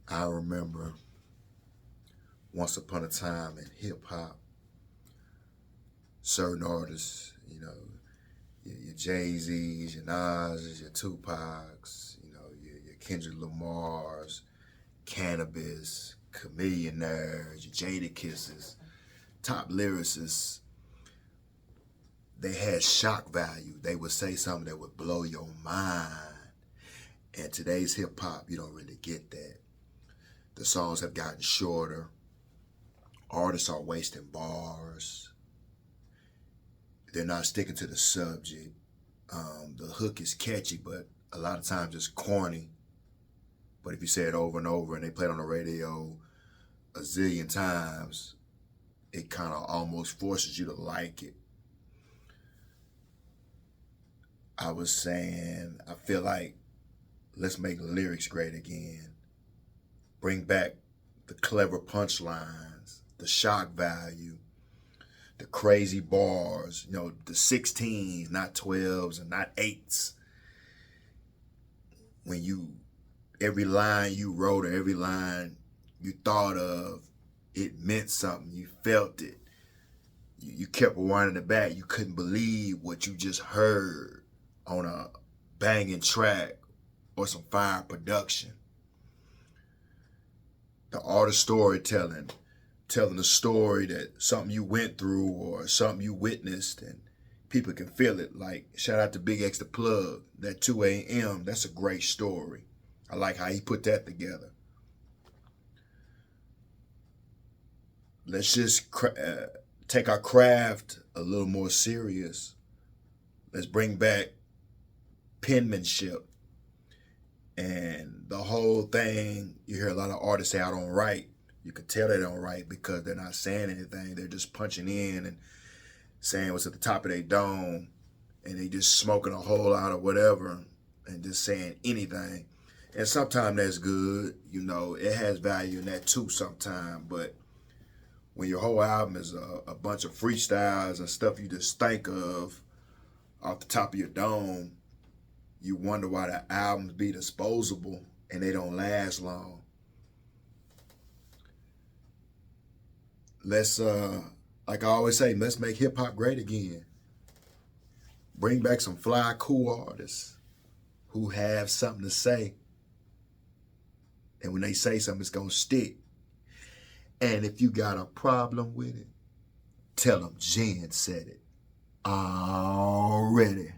I remember once upon a time in hip hop, certain artists, your Jay-Z's, your Nas's, your Tupac's, your Kendrick Lamar's, Cannabis, Chameleonaires, your Jadakisses, top lyricists, they had shock value. They would say something that would blow your mind. And today's hip hop, you don't really get that. The songs have gotten shorter. Artists are wasting bars. They're not sticking to the subject. The hook is catchy, but a lot of times it's corny. But if you say it over and over and they play it on the radio a zillion times, it kind of almost forces you to like it. I was saying, I feel like let's make lyrics great again. Bring back the clever punchlines, the shock value, the crazy bars, the 16s, not 12s and not 8s. When every line you wrote or every line you thought of, it meant something. You felt it. You kept rewinding it back. You couldn't believe what you just heard on a banging track or some fire production. The art of storytelling, telling a story that something you went through or something you witnessed and people can feel it. Like, shout out to Big X the Plug, that 2 a.m., that's a great story. I like how he put that together. Let's just take our craft a little more serious. Let's bring back penmanship. And the whole thing, you hear a lot of artists say, I don't write. You can tell they don't write because they're not saying anything. They're just punching in and saying what's at the top of their dome. And they just smoking a whole lot of whatever and just saying anything. And sometimes that's good. It has value in that too sometimes. But when your whole album is a bunch of freestyles and stuff you just think of off the top of your dome, you wonder why the albums be disposable and they don't last long. Let's, like I always say, let's make hip hop great again. Bring back some fly, cool artists who have something to say. And when they say something, it's going to stick. And if you got a problem with it, tell them Jen said it already.